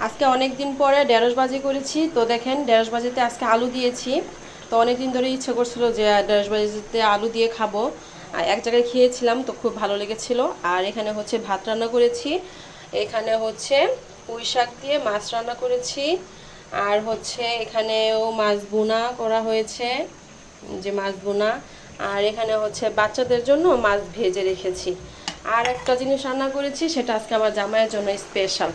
আজকে অনেক দিন পরে ঢেঁড়স ভাজি করেছি। তো দেখেন ঢেঁড়স ভাজিতে আজকে আলু দিয়েছি। তো অনেক দিন ধরে ইচ্ছে করছিল যে ঢেঁড়স ভাজিতে আলু দিয়ে খাবো। এক জায়গায় খেয়েছিলাম তো খুব ভালো লেগেছিল। আর এখানে হচ্ছে ভাত রান্না করেছি, এখানে হচ্ছে পুঁই শাক দিয়ে মাছ রান্না করেছি, আর হচ্ছে এখানেও মাছ ভুনা করা হয়েছে, যে মাছ ভুনা। আর এখানে হচ্ছে বাচ্চাদের জন্য মাছ ভেজে রেখেছি। আর একটা জিনিস রান্না করেছি, সেটা আজকে আমার জামাইয়ের জন্য স্পেশাল।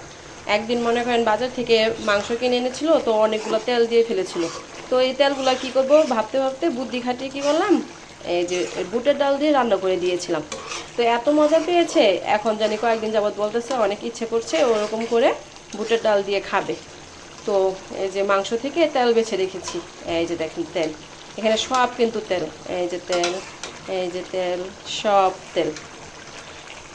একদিন মনে করেন বাজার থেকে মাংস কিনে এনেছিল, তো অনেকগুলো তেল দিয়ে ফেলেছিল। তো এই তেলগুলো কি করব ভাবতে ভাবতে বুদ্ধি খাটিয়ে কি করলাম, এই যে বুটের ডাল দিয়ে রান্না করে দিয়েছিলাম। তো এত মজা পেয়েছে, এখন জানি কয়েকদিন যাবত বলতেছে অনেক ইচ্ছে করছে ওরকম করে বুটের ডাল দিয়ে খাবে। তো এই যে মাংস থেকে তেল বেছে রেখেছি, এই যে দেখেন তেল, এখানে সব কিন্তু তেল, এই যে তেল, এই যে তেল, সব তেল।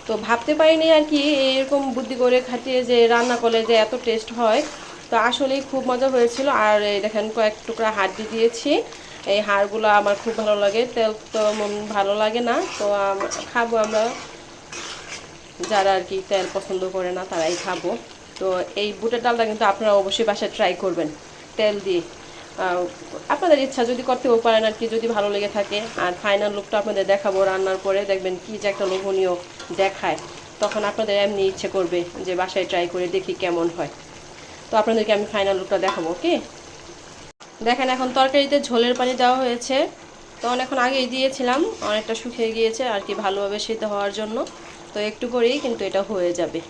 তো ভাবতে পারিনি আর কি এরকম বুদ্ধি করে খাটিয়ে যে রান্না করলে যে এত টেস্ট হয়। তো আসলেই খুব মজা হয়েছিল। আর এই দেখেন কয়েক টুকরা হাড্ডি দিয়েছি, এই হাড়গুলো আমার খুব ভালো লাগে, তেল তো ভালো লাগে না। তো খাবো আমরা, যারা আর কি তেল পছন্দ করে না তারাই খাবো। তো এই বুটের ডালটা কিন্তু আপনারা অবশ্যই বাসায় ট্রাই করবেন তেল দিয়ে। আহ, আপনাদের ইচ্ছা যদি করতেও পারেন আর কি, যদি ভালো লেগে থাকে। আর ফাইনাল লুকটা আপনাদের দেখাবো রান্নার পরে, দেখবেন কি যে একটা লোভনীয় দেখায়। তখন আপনাদের এমনি ইচ্ছে করবে যে বাসায় ট্রাই করে দেখি কেমন হয়। তো আপনাদেরকে আমি ফাইনাল লুকটা দেখাবো, ওকে। দেখেন এখন তরকারিতে ঝোলের পানি দেওয়া হয়েছে। তো অনেকক্ষণ আগেই দিয়েছিলাম, অনেকটা শুকিয়ে গিয়েছে আর কি ভালোভাবে সিদ্ধ হওয়ার জন্য। তো একটু পরেই কিন্তু এটা হয়ে যাবে।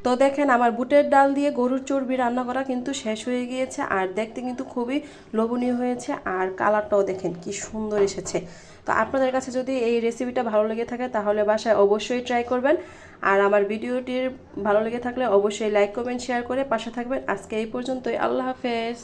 তো দেখেন আমার বুটের ডাল দিয়ে গরুর চর্বি রান্না করা কিন্তু শেষ হয়ে গিয়েছে। আর দেখতে কিন্তু খুবই লোভনীয় হয়েছে, আর কালারটাও দেখেন কি সুন্দর এসেছে। তো আপনাদের কাছে যদি এই রেসিপিটা ভালো লেগে থাকে তাহলে বাসায় অবশ্যই ট্রাই করবেন। আর আমার ভিডিওটির ভালো লেগে থাকলে অবশ্যই লাইক কমেন্ট শেয়ার করে পাশে থাকবেন। আজকে এই পর্যন্তই, আল্লাহ হাফেজ।